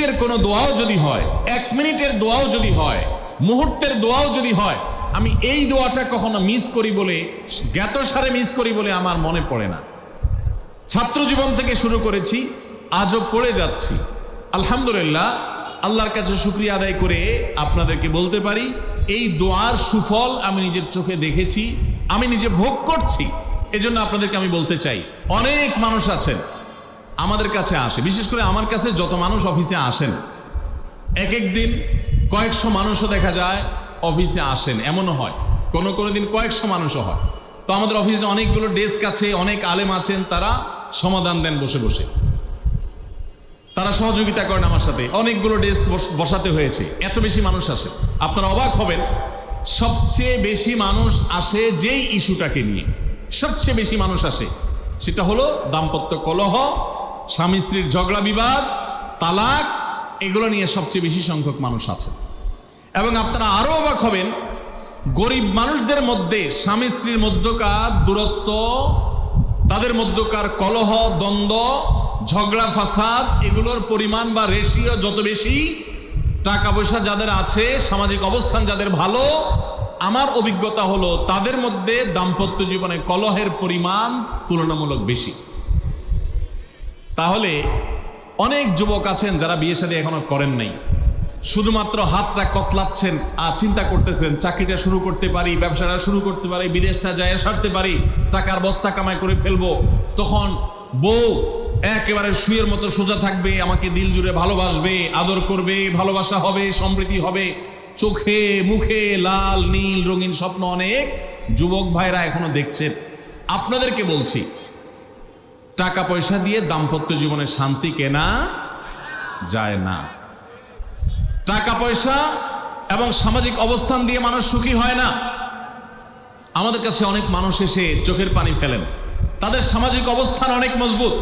মিনিটের কোনো দোয়াও যদি হয়, 1 মিনিটের দোয়াও যদি হয়, মুহূর্তের দোয়াও যদি হয়, আমি এই দোয়াটা কখনো মিস করি বলে, জ্ঞাতসারে মিস করি বলে আমার মনে পড়ে না। ছাত্র জীবন থেকে শুরু করেছি, আজও পড়ে যাচ্ছি। আলহামদুলিল্লাহ, আল্লাহর কাছে শুকরিয়া আদায় করে আপনাদেরকে বলতে পারি, এই দোয়ার সুফল আমি নিজের চোখে দেখেছি, আমি নিজে ভোগ করছি। এজন্য আপনাদেরকে আমি বলতে চাই, অনেক মানুষ আছেন আমাদের কাছে আসে, বিশেষ করে আমার কাছে যত মানুষ অফিসে আসেন, এক এক দিন কয়েকশো মানুষও দেখা যায় অফিসে আসেন, এমনও হয় কোনো কোনো দিন কয়েকশো মানুষও হয়। তো আমাদের অফিসে অনেকগুলো ডেস্ক আছে, অনেক আলেম আছেন, তারা সমাধান দেন বসে বসে, তারা সহযোগিতা করেন আমার সাথে। অনেকগুলো ডেস্ক বসাতে হয়েছে, এত বেশি মানুষ আসে। আপনারা অবাক হবেন, সবচেয়ে বেশি মানুষ আসে যেই ইস্যুটাকে নিয়ে, সবচেয়ে বেশি মানুষ আসে সেটা হলো দাম্পত্য কলহ, স্বামী স্ত্রীর ঝগড়া বিবাদ, তালাক, এগুলো নিয়ে সবচেয়ে বেশি সংখ্যক মানুষ আছে। এবং আপনারা আরো অবাক হবেন, গরিব মানুষদের মধ্যে স্বামী স্ত্রীর মধ্যকার দূরত্ব, তাদের মধ্যকার কলহ, দ্বন্দ্ব, ঝগড়া, ফাসাদ, এগুলোর পরিমাণ বা রেশিও যত বেশি, টাকা পয়সা যাদের আছে, সামাজিক অবস্থান যাদের ভালো, আমার অভিজ্ঞতা হলো তাদের মধ্যে দাম্পত্য জীবনে কলহের পরিমাণ তুলনামূলক বেশি। তাহলে অনেক যুবক আছেন যারা বিয়ে শাদী এখনো করেন নাই, শুধুমাত্র হাতটা কসলাচ্ছেন আর চিন্তা করতেছেন চাকরিটা শুরু করতে পারি, ব্যবসাটা শুরু করতে পারি, বিদেশটা যায় সারতে পারি, টাকার বস্তা কামাই করে ফেলবো। তখন বউ একেবারে শুয়ের মতো সোজা থাকবে, আমাকে দিল জুড়ে ভালোবাসবে, আদর করবে, ভালোবাসা হবে, সম্প্রীতি হবে, চোখে মুখে লাল নীল রঙিন স্বপ্ন অনেক যুবক ভাইরা এখনো দেখছেন। আপনাদেরকে বলছি, টাকা পয়সা দিয়ে দাম্পত্য জীবনে শান্তি কেনা যায় না। টাকা পয়সা এবং সামাজিক অবস্থান দিয়ে মানুষ সুখী হয় না। আমাদের কাছে অনেক মানুষ এসে চোখের পানি ফেলেন, তাদের সামাজিক অবস্থান অনেক মজবুত,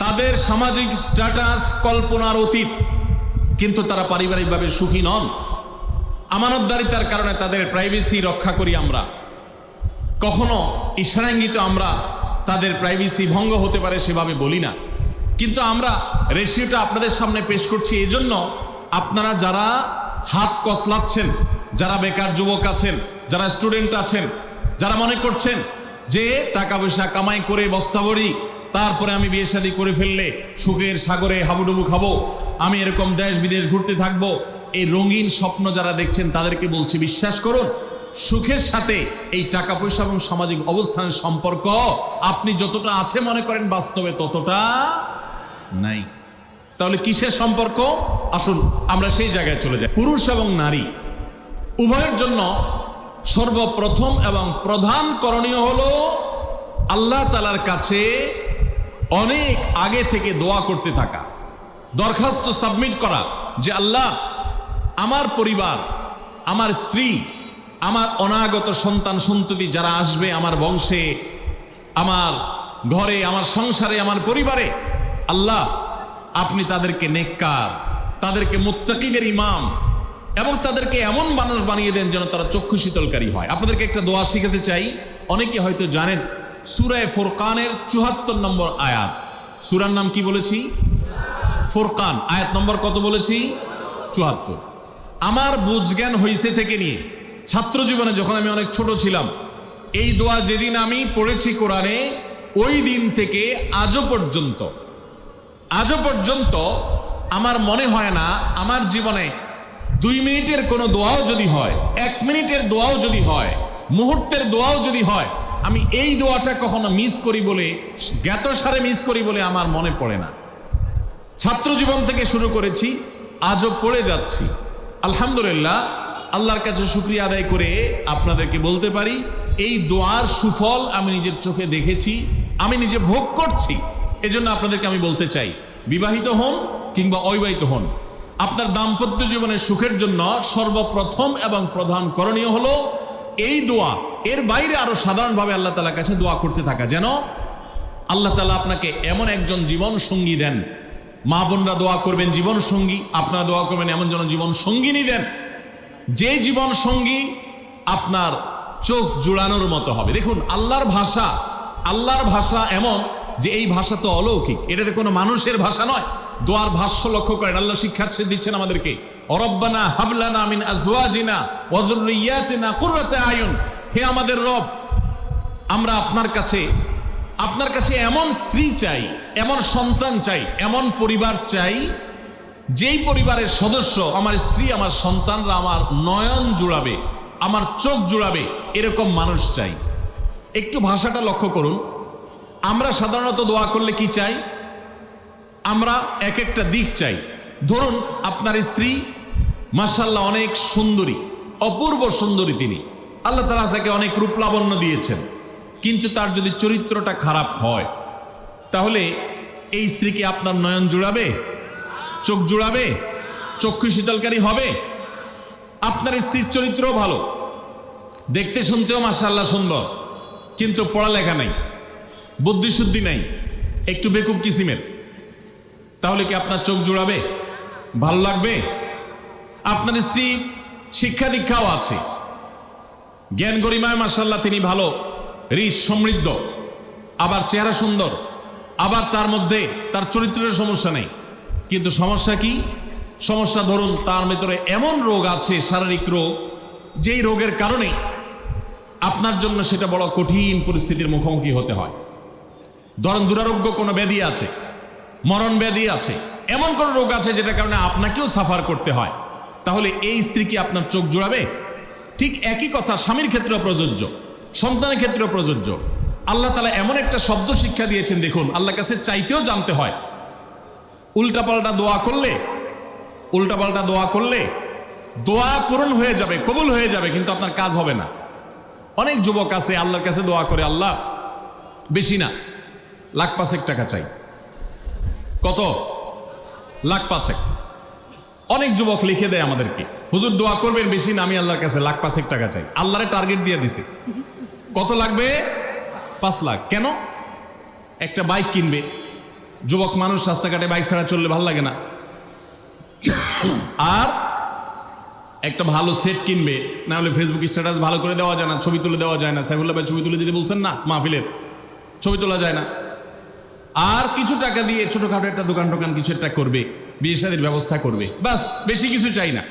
তাদের সামাজিক স্ট্যাটাস কল্পনার অতীত, কিন্তু তারা পারিবারিকভাবে সুখী নন। আমানতদারিতার কারণে তাদের প্রাইভেসি রক্ষা করি আমরা, কখনো ইশারাঙ্গিত আমরা তাদের প্রাইভেসি ভঙ্গ হতে পারে সেভাবে বলি না, কিন্তু আমরা রেশিওটা আপনাদের সামনে পেশ করছি। এজন্য আপনারা যারা হাত কসলাচ্ছেন, যারা বেকার যুবক আছেন, যারা স্টুডেন্ট আছেন, যারা মনে করছেন যে টাকা পয়সা কামাই করে বস্তা ভরি, তারপরে আমি বিয়ে শাদী করে ফেললে সুখের সাগরে হাবুডুবু খাবো, আমি এরকম দেশ বিদেশ ঘুরতে থাকবো, এই রঙিন স্বপ্ন যারা দেখছেন তাদেরকে বলছি, বিশ্বাস করুন, সুখের সাথে এই টাকা পয়সা এবং সামাজিক অবস্থানের সম্পর্ক আপনি যতটা আছে মনে করেন, বাস্তবে ততটা নাই। তাহলে কিসের সম্পর্ক? আসুন আমরা সেই জায়গায় চলে যাই। পুরুষ এবং নারী উভয়ের জন্য সর্বপ্রথম এবং প্রধান করণীয় হলো আল্লাহ তাআলার কাছে অনেক আগে থেকে দোয়া করতে থাকা, দরখাস্ত সাবমিট করা যে আল্লাহ, আমার পরিবার, আমার স্ত্রী, আমার অনাগত সন্তান সন্ততি যারা আসবে আমার বংশে, আমার ঘরে, আমার সংসারে, আমার পরিবারে, আল্লাহ আপনি তাদেরকে নেককার, তাদেরকে মুত্তাকিদের ইমাম এবং তাদেরকে এমন মানুষ বানিয়ে দেন যেন তারা চক্ষু শীতলকারী হয়। আপনাদেরকে একটা দোয়া শিখাতে চাই, অনেকে হয়তো জানেন, সূরা ফুরকানের ৭৪ নম্বর আয়াত। সূরার নাম কি বলেছি? ফুরকান। আয়াত নম্বর কত বলেছি? ৭৪। আমার বুঝজ্ঞান হইছে থেকে নিয়ে ছাত্র জীবনে যখন আমি অনেক ছোট ছিলাম, এই দোয়া যেদিন আমি পড়েছি কোরআনে, ওই দিন থেকে আজও পর্যন্ত আমার মনে হয় না আমার জীবনে 2 মিনিটের কোনো দোয়াও যদি হয়, 1 মিনিটের দোয়াও যদি হয়, মুহূর্তের দোয়াও যদি হয়, আমি এই দোয়াটা কখনো মিস করি বলে, জ্ঞাতসারে মিস করি বলে আমার মনে পড়ে না। ছাত্র জীবন থেকে শুরু করেছি, আজও পড়ে যাচ্ছি। আলহামদুলিল্লাহ, আল্লাহর কাছে শুকরিয়া আদায় করে আপনাদেরকে বলতে পারি, এই দোয়ার সুফল আমি নিজের চোখে দেখেছি, আমি নিজে ভোগ করছি। এজন্য আপনাদেরকে আমি বলতে চাই, বিবাহিত হন কিংবা অবিবাহিত হন, আপনার দাম্পত্য জীবনের সুখের জন্য সর্বপ্রথম এবং প্রধান করণীয় হলো এই দোয়া। এর বাইরে আরো সাধারণভাবে আল্লাহ তাআলার কাছে দোয়া করতে থাকা, যেন আল্লাহ তাআলা আপনাকে এমন একজন জীবন সঙ্গী দেন। মা বোনরা দোয়া করবেন জীবন সঙ্গী, আপনারা দোয়া করবেন এমন যেন জীবন সঙ্গিনী দেন, যে জীবন সঙ্গী আপনার চোখ জুড়ানোর মতো হবে। দেখুন, আল্লাহর ভাষা এমন যে এই ভাষা তো অলৌকিক, এটা তো কোনো মানুষের ভাষা নয়, দোয়ার ভাষ্য লক্ষ্য করেন, আল্লাহ শিক্ষা দিচ্ছেন আমাদেরকে, রব্বানা হাবলানা মিন আজওয়াজিনা ওয়া যুররিয়াতিনা কুররাতা আয়ুন। হে আমাদের রব, আমরা আপনার কাছে এমন স্ত্রী চাই, এমন সন্তান চাই, এমন পরিবার চাই, যেই পরিবারের সদস্য আমার স্ত্রী, আমার সন্তানরা আমার নয়ন জুড়াবে, আমার চোখ জুড়াবে, এরকম মানুষ চাই। একটু ভাষাটা লক্ষ্য করুন। আমরা সাধারণত দোয়া করলে কি চাই? আমরা এক একটা দিক চাই। ধরুন আপনার স্ত্রী মাশাআল্লাহ অনেক সুন্দরী, অপূর্ব সুন্দরী, তিনি আল্লাহ তাআলা তাকে অনেক রূপ লাবণ্য দিয়েছেন, কিন্তু তার যদি চরিত্রটা খারাপ হয়, তাহলে এই স্ত্রীকে আপনার নয়ন জুড়াবে, চোখ জুড়াবে, চক্ষু শীতলকারী হবে? আপনার স্ত্রীর চরিত্রও ভালো, দেখতে শুনতেও মাশাআল্লাহ সুন্দর, কিন্তু পড়ালেখা নাই, বুদ্ধিশুদ্ধি নাই, একটু বেকুব কিসিমের, তাহলে কি আপনার চোখ জুড়াবে? ভালো লাগবে? আপনার স্ত্রী শিক্ষা দীক্ষাও আছে, জ্ঞান গরিমায় মাশাআল্লাহ তিনি ভালো, রিচ, সমৃদ্ধ, আবার চেহারা সুন্দর, আবার তার মধ্যে তার চরিত্রের সমস্যা নেই, কিন্তু সমস্যা কি? সমস্যা ধরুন তার ভিতরে এমন রোগ আছে, শারীরিক রোগ, যেই রোগের কারণে আপনার জন্য সেটা বড় কঠিন পরিস্থিতির মুখোমুখি হতে হয়। ধরেন দুরারোগ্য কোনো ব্যাধি আছে, মরণ ব্যাধি আছে, এমন কোন রোগ আছে যেটার কারণে আপনাকেও সাফার করতে হয়, তাহলে এই স্ত্রী কি আপনার চোখ জুড়াবে? ঠিক একই কথা স্বামীর ক্ষেত্রেও প্রযোজ্য, সন্তানের ক্ষেত্রেও প্রযোজ্য। আল্লাহ তাআলা এমন একটা শব্দ শিক্ষা দিয়েছেন, দেখুন, আল্লাহর কাছে চাইতেও জানতে হয়। উল্টাপাল্টা দোয়া করলে দোয়া পূরণ হয়ে যাবে, কবুল হয়ে যাবে, কিন্তু আপনার কাজ হবে না। অনেক যুবক আছে আল্লাহর কাছে দোয়া করে, আল্লাহ বেশি না, লাখ 5 টাকা চাই। কত? লাখ 5। অনেক যুবক লিখে দেয় আমাদেরকে, হুজুর দোয়া করবেন বেশি না, আমি আল্লাহর কাছে লাখ 5 টাকা চাই। আল্লাহরে টার্গেট দিয়ে দিছে, কত লাগবে? 5 লাখ। কেন? একটা বাইক কিনবে। যুবক মানুষ, রাস্তাঘাটে বাইক ছাড়া চললে ভালো লাগে না, আর একটা ভালো সেট কিনবে, না হলে ফেসবুক স্ট্যাটাস ভালো করে দেওয়া যায় না, ছবি তুলে দেওয়া যায় না। সাইফুল্লাহ ভাই ছবি তুলে দিতে বলছেন না, মাহফিলের ছবি তোলা যায় না। আর কিছু টাকা দিয়ে ছোটখাটো একটা দোকান কিছু একটা করবে, বিয়ে শাদীর ব্যবস্থা করবে, বাস, বেশি কিছু চাই না।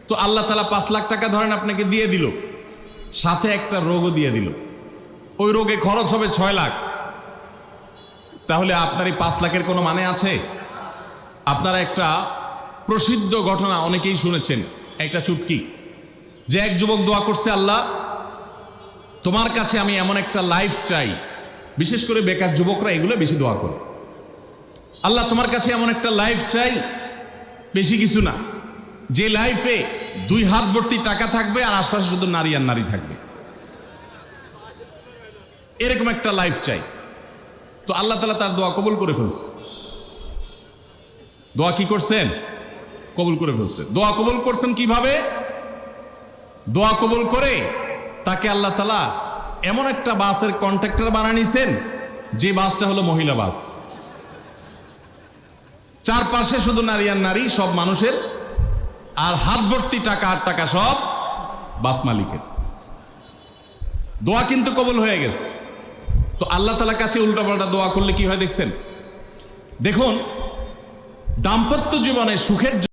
তো আল্লাহ তাআলা 5 লাখ টাকা ধরেন আপনাকে দিয়ে দিল, সাথে একটা রোগও দিয়ে দিল, ওই রোগে খরচ হবে 6 লাখ। তাহলে আপনার এই 5 লাখের কোনো মানে আছে? আপনারা একটা প্রসিদ্ধ ঘটনা অনেকেই শুনেছেন, একটা চুটকি, যে এক যুবক দোয়া করছে, আল্লাহ তোমার কাছে আমি এমন একটা লাইফ চাই, বিশেষ করে বেকার যুবকরা এগুলো বেশি দোয়া করে, আল্লাহ তোমার কাছে এমন একটা লাইফ চাই, বেশি কিছু না, যে লাইফে 2 হাত ভর্তি টাকা থাকবে আর আশপাশে শুধু নারী আর নারী থাকবে, এরকম একটা লাইফ চাই। তো আল্লাহ তাআলা তার দোয়া কবুল করে ফেলছে। দোয়া কি করছেন? কবুল করে ফেলছে। দোয়া কবুল করছেন কিভাবে? দোয়া কবুল করে তাকে আল্লাহ তাআলা এমন একটা বাসের কন্ট্রাক্টর বানিয়ে নিছেন, যে বাসটা হলো মহিলা বাস, চারপাশে শুধু নারী আর নারী, সব মানুষের, আর হাত ভর্তি টাকা আর টাকা সব বাস মালিকের। দোয়া কিন্তু কবুল হয়ে গেছে। তো আল্লাহ তাআলার কাছে উল্টাপাল্টা দোয়া করলে কি হয় দেখছেন? দেখুন, দাম্পত্য জীবনে সুখের